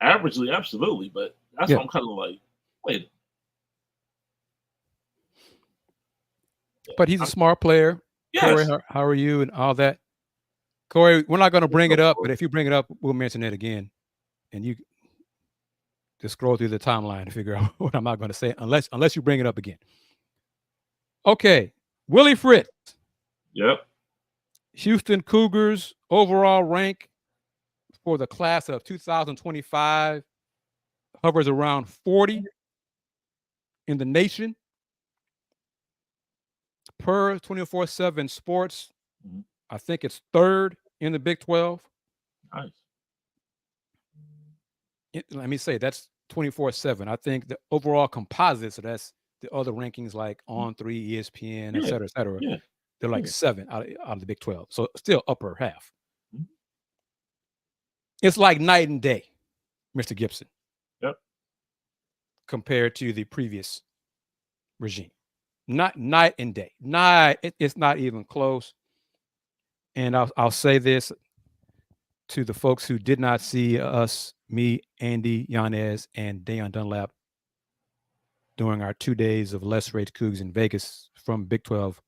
Averagely, absolutely, but that's what I'm kind of like, wait.
But he's a smart player.
Yes.
Corey, how are you and all that? Corey, we're not going to bring it up, but if you bring it up, we'll mention it again. And you just scroll through the timeline to figure out what I'm not going to say unless you bring it up again. Okay. Willie Fritz.
Yep.
Houston Cougars overall rank for the class of 2025 hovers around 40 in the nation. Per 24/7 Sports, I think it's 3rd in the Big 12.
Nice.
Let me say that's 24/7. I think the overall composite, so that's the other rankings like On3, ESPN, et cetera, et cetera.
Yeah.
They're like 7 out of the Big 12. So still upper half.
Mhm.
It's like night and day, Mr. Gibson.
Yep.
Compared to the previous regime. Not night and day. It's not even close. And I'll say this to the folks who did not see us, me, Andy Yanez, and Dayon Dunlap during our 2 days of Let's Rage Cougs in Vegas from Big 12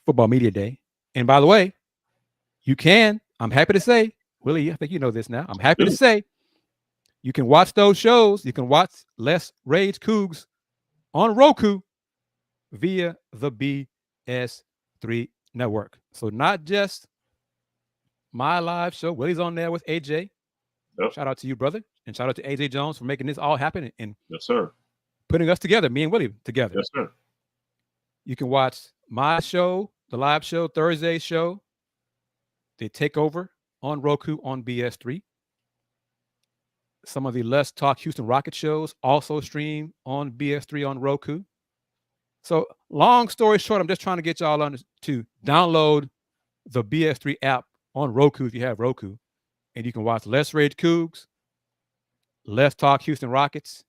Football Media Day. And by the way, I'm happy to say, Willie, I think you know this now. I'm happy to say you can watch those shows. You can watch Let's Rage Cougs on Roku via the BS3 network. So not just my live show. Willie's on there with AJ.
Yep.
Shout out to you, brother. And shout out to AJ Jones for making this all happen and
yes, sir.
Putting us together, me and Willie together.
Yes, sir.
You can watch my show, the live show, Thursday show, the Takeover on Roku on BS3. Some of the Let's Talk Houston Rocket shows also stream on BS3 on Roku. So long story short, I'm just trying to get y'all on to download the BS3 app on Roku if you have Roku. And you can watch Let's Rage Cougs, Let's Talk Houston Rockets,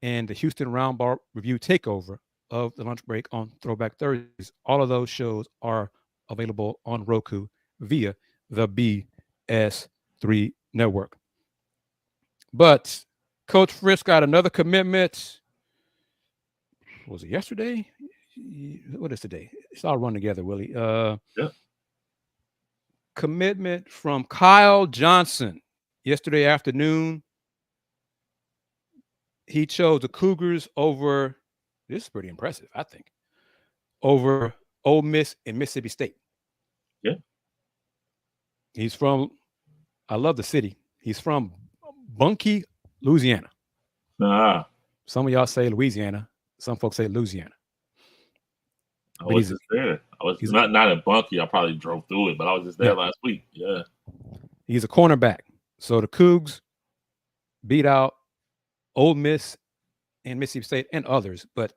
and the Houston Roundball Review Takeover of the lunch break on Throwback Thursdays. All of those shows are available on Roku via the BS3 network. But Coach Fritz got another commitment. Was it yesterday? What is today? It's all run together, Willie.
Yeah.
Commitment from Kyle Johnson yesterday afternoon. He chose the Cougars over, this is pretty impressive, I think, over Ole Miss and Mississippi State.
Yeah.
He's from, I love the city. He's from Bunkie, Louisiana. Some of y'all say Louisiana. Some folks say Louisiana.
I was just there. I was not in Bunkie. I probably drove through it, but I was just there last week. Yeah.
He's a cornerback. So the Cougs beat out Ole Miss and Mississippi State and others, but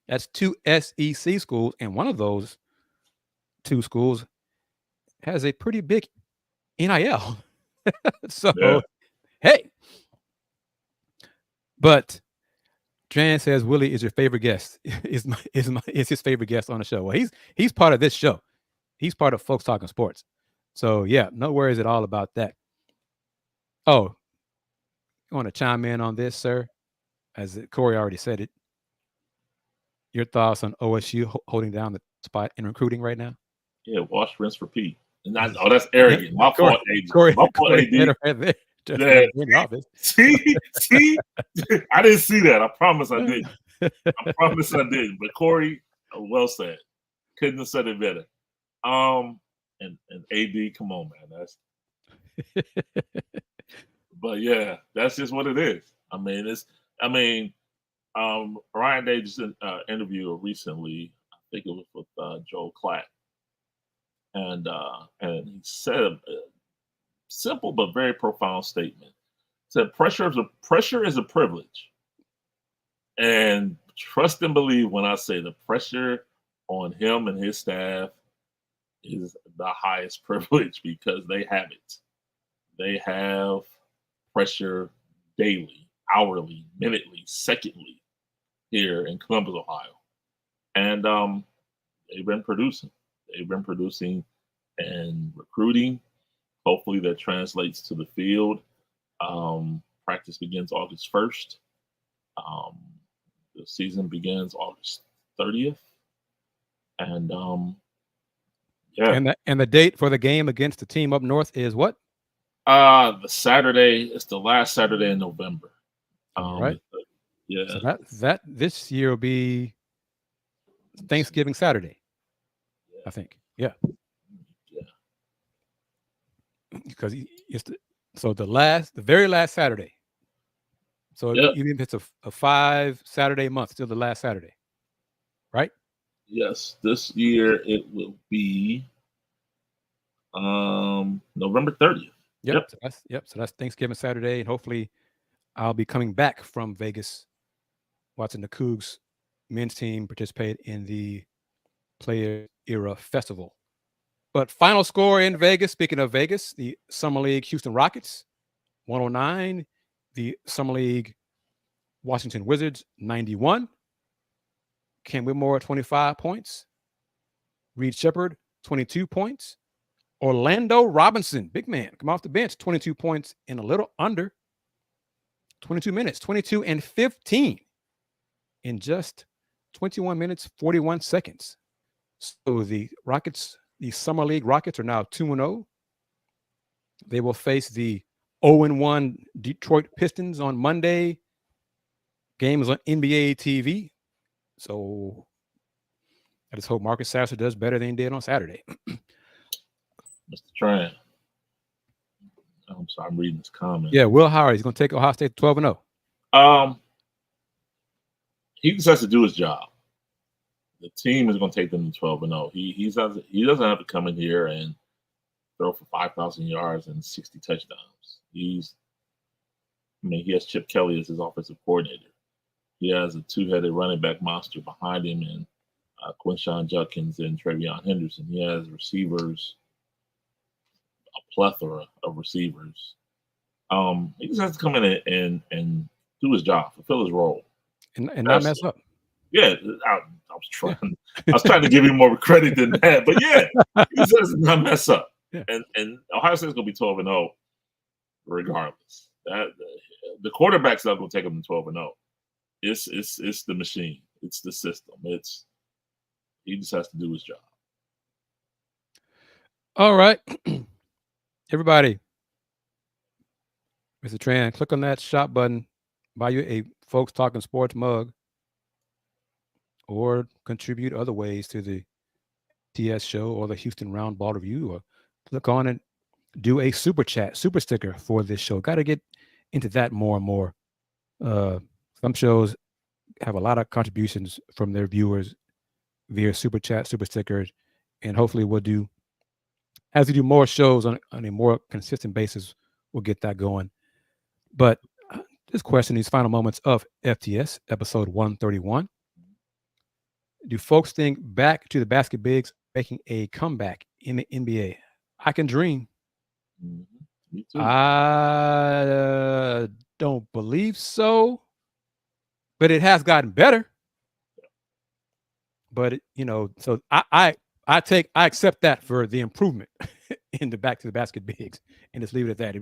that's 2 SEC schools, and one of those 2 schools has a pretty big NIL. So, hey. But Jan says Willie is your favorite guest. Is his favorite guest on the show. Well, he's part of this show. He's part of Folks Talking Sports. So yeah, no worries at all about that. Oh, you want to chime in on this, sir? As Corey already said it. Your thoughts on OSU holding down the spot in recruiting right now?
Yeah, wash, rinse, repeat. And that's arrogant. My fault, AD.
Corey,
my fault, AD.
Right there.
See, I didn't see that. I promise I didn't. But Corey, well said. Couldn't have said it better. And AD, come on, man. But yeah, that's just what it is. Ryan Day just interviewed recently. I think it was with Joel Klatt, and he said a simple but very profound statement. He said pressure is a privilege, and trust and believe when I say the pressure on him and his staff is the highest privilege because they have it. They have pressure daily, hourly, minutely, secondly here in Columbus, Ohio. And they've been producing. And recruiting. Hopefully that translates to the field. Practice begins August 1st. The season begins August 30th. And
And the date for the game against the team up north is what?
The Saturday. It's the last Saturday in November.
Right.
Yeah.
So that this year will be Thanksgiving Saturday. Yeah. I think. Yeah. Because the very last Saturday. So even if it's a 5 Saturday month, still the last Saturday, right?
Yes, this year it will be November 30th.
Yep. So that's Thanksgiving Saturday, and hopefully I'll be coming back from Vegas, watching the Cougs men's team participate in the Player Era Festival. But final score in Vegas, speaking of Vegas, the Summer League Houston Rockets, 109. The Summer League Washington Wizards, 91. Cam Whitmore, 25 points. Reed Sheppard, 22 points. Orlando Robinson, big man, come off the bench, 22 points in a little under 22 minutes, 22 and 15 in just 21 minutes, 41 seconds. So the Rockets, the Summer League Rockets, are now 2-0. They will face the 0-1 Detroit Pistons on Monday. Game is on NBA TV. So I just hope Marcus Sasser does better than he did on Saturday.
Mr. Tran. I'm sorry, I'm reading this comment.
Yeah, Will Howard, he's going to take Ohio State 12-0.
He just has to do his job. The team is going to take them to 12-0. He doesn't have to come in here and throw for 5,000 yards and 60 touchdowns. He has Chip Kelly as his offensive coordinator. He has a two-headed running back monster behind him and Quinshon Judkins and Travion Henderson. He has receivers, a plethora of receivers. He just has to come in and do his job, fulfill his role,
and not mess up.
Yeah, I was trying to give him more credit than that, but yeah, he just has to not mess up.
Yeah.
And Ohio State's going to be 12-0 regardless. The quarterback's not going to take them to 12-0. It's the machine. It's the system. He just has to do his job.
All right. Everybody, Mr. Tran, click on that shop button, buy you a Folks Talking Sports mug, or contribute other ways to the FTS show or the Houston Roundball review, or click on it, do a super chat, super sticker for this show. Got to get into that more and more. Some shows have a lot of contributions from their viewers via super chat, super stickers, and hopefully we'll do, as we do more shows on a more consistent basis, we'll get that going. But this question, these final moments of FTS, episode 131. Do folks think back to the basket bigs making a comeback in the NBA? I can dream.
Me too.
I don't believe so, but it has gotten better. But so I accept that for the improvement in the back to the basket bigs, and just leave it at that.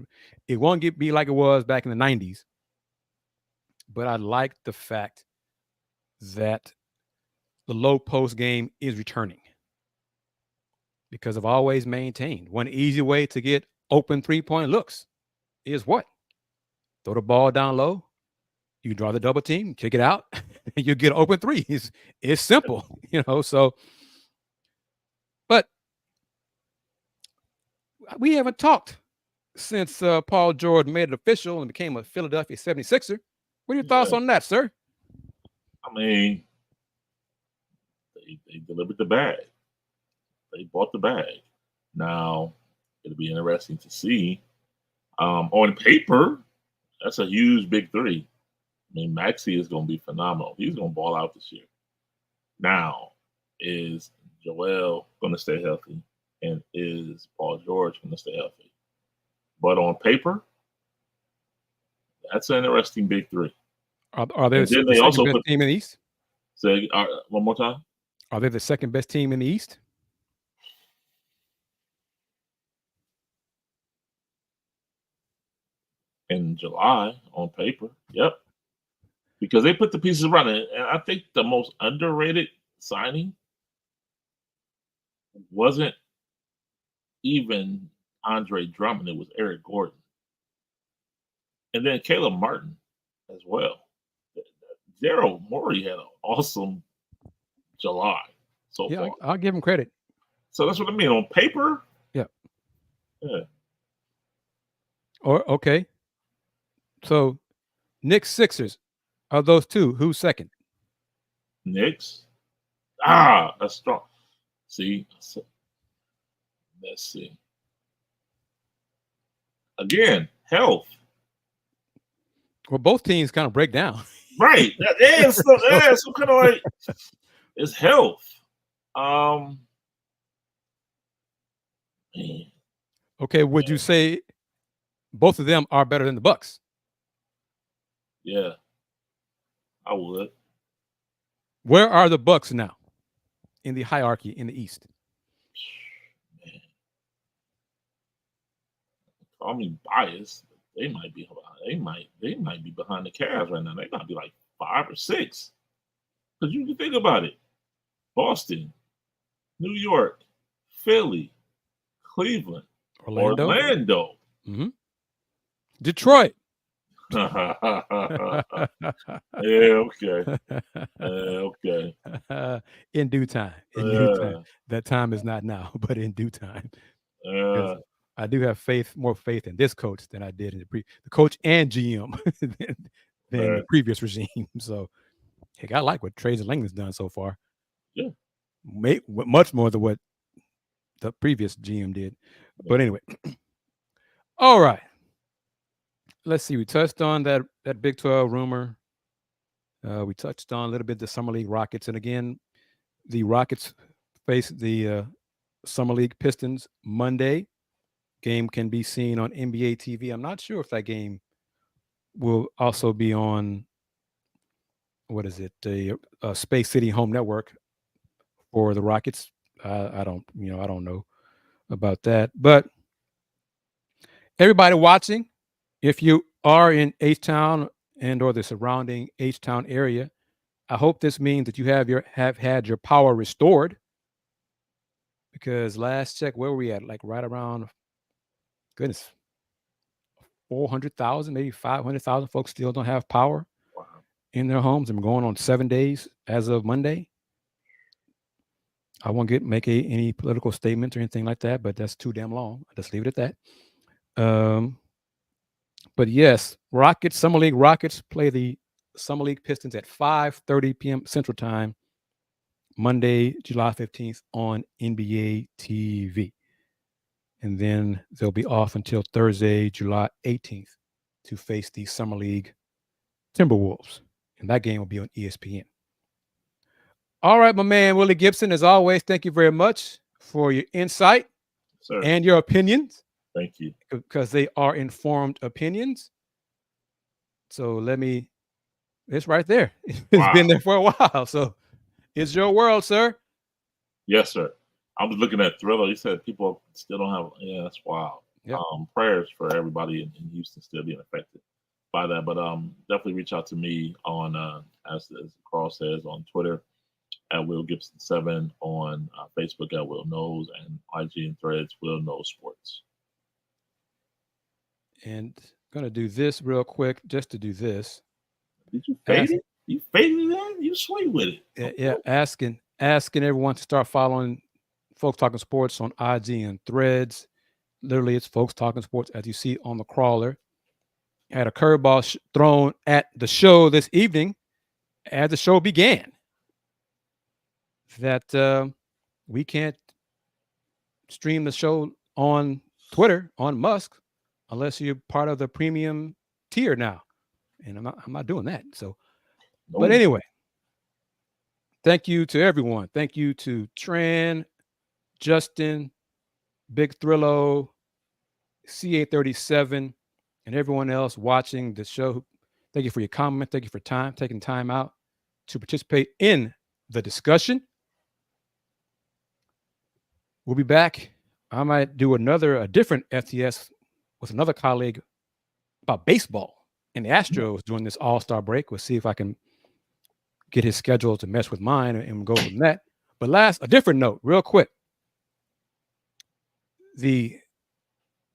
It won't be like it was back in the 90s, but I like the fact that the low post game is returning, because I've always maintained one easy way to get open 3-point looks is what? Throw the ball down low. You draw the double team, kick it out, and you get open threes. It's simple, so. But we haven't talked since Paul George made it official and became a Philadelphia 76er. What are your thoughts on that, sir?
I mean, they delivered the bag. They bought the bag. Now, it'll be interesting to see. On paper, that's a huge big three. I mean, Maxey is going to be phenomenal. He's going to ball out this year. Now, is Joel going to stay healthy? And is Paul George going to stay healthy? But on paper, that's an interesting big three.
Are they the second best team in the East?
Say one more time.
Are they the second best team in the East?
In July, on paper, yep. Because they put the pieces around it. And I think the most underrated signing wasn't even Andre Drummond. It was Eric Gordon. And then Caleb Martin as well. Daryl Morey had an awesome July so far.
I'll give him credit.
So that's what I mean. On paper,
yeah.
Or
okay. So Knicks, Sixers, of those two, who's second?
Knicks. That's strong. See, let's see. Again, health.
Well, both teams kind of break down.
Right. So kind of like it's health. Man,
Okay, would you say both of them are better than the Bucks?
yeah, I would.
Where are the Bucks now in the hierarchy in the East?
Man, call me biased. They might be. They might be behind the Cavs right now. They might be like 5 or 6. Because you can think about it: Boston, New York, Philly, Cleveland, Orlando.
Mm-hmm. Detroit.
Yeah, okay. Okay.
In due time. In due time. That time is not now, but in due time. I do have more faith in this coach than I did in the coach and GM than the previous regime. So, heck, I like what Trajan Langland's done so far.
Yeah.
Much more than what the previous GM did. But anyway. All right. Let's see. We touched on that Big 12 rumor. We touched on a little bit the Summer League Rockets. And again, the Rockets face the Summer League Pistons Monday. Game can be seen on NBA TV. I'm not sure if that game will also be on, what is it, the Space City Home Network for the Rockets. I don't know about that. But everybody watching, if you are in H-Town and or the surrounding H-Town area, I hope this means that you have had your power restored. Because last check, where were we at? Like right around, goodness, 400,000, maybe 500,000 folks still don't have power in their homes. And we're going on 7 days as of Monday. I won't make any political statements or anything like that, but that's too damn long. I'll just leave it at that. But yes, Summer League Rockets play the Summer League Pistons at 5:30 p.m. Central Time, Monday, July 15th on NBA TV. And then they'll be off until Thursday, July 18th to face the Summer League Timberwolves. And that game will be on ESPN. All right, my man, Willy Gibson, as always, thank you very much for your insight and your opinions.
Thank you.
Because they are informed opinions. So it's right there. It's been there for a while. So it's your world, sir.
Yes, sir. I was looking at Thriller. He said people still don't have. Yeah, that's wild. Yep. Prayers for everybody in Houston still being affected by that. But definitely reach out to me on, as Carl says, on Twitter at Will Gibson 7, on Facebook at Will Knows, and IG and Threads Will Knows Sports.
And gonna do this real quick, just to do this.
Did you fade it? You faded it? You sweet with it?
Yeah. Asking everyone to start following Folks Talking Sports on IG and Threads. Literally, it's Folks Talking Sports, as you see on the crawler. Had a curveball thrown at the show this evening as the show began. That we can't stream the show on Twitter, on Musk, unless you're part of the premium tier now. And I'm not doing that. So, But anyway, thank you to everyone. Thank you to Tran, Justin, Big Thrillo, CA37, and everyone else watching the show. Thank you for your comment. Thank you for taking time out to participate in the discussion. We'll be back. I might do a different FTS with another colleague about baseball and the Astros during this All-Star break. We'll see if I can get his schedule to mesh with mine and go from that. But a different note, real quick. The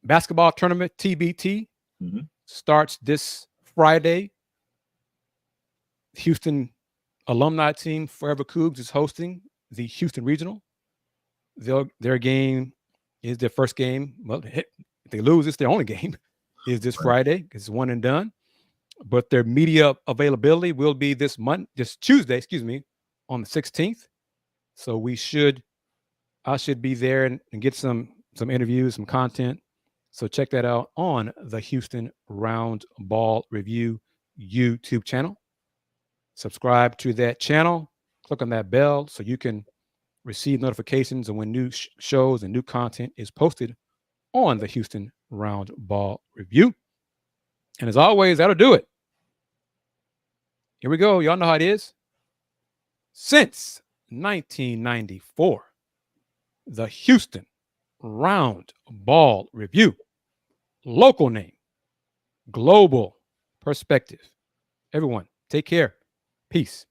basketball tournament, TBT, starts this Friday. Houston alumni team, Forever Coogs, is hosting the Houston Regional. Their game is their first game. Well, if they lose, it's their only game. Is this Friday. It's one and done. But their media availability will be this Tuesday, on the 16th. So I should be there and get some interviews, some content. So check that out on the Houston Roundball Review YouTube channel. Subscribe to that channel. Click on that bell so you can receive notifications of when new shows and new content is posted on the Houston Roundball Review. And as always, that'll do it. Here we go. Y'all know how it is. Since 1994, the Houston Roundball Review. Local name, global perspective. Everyone, take care. Peace.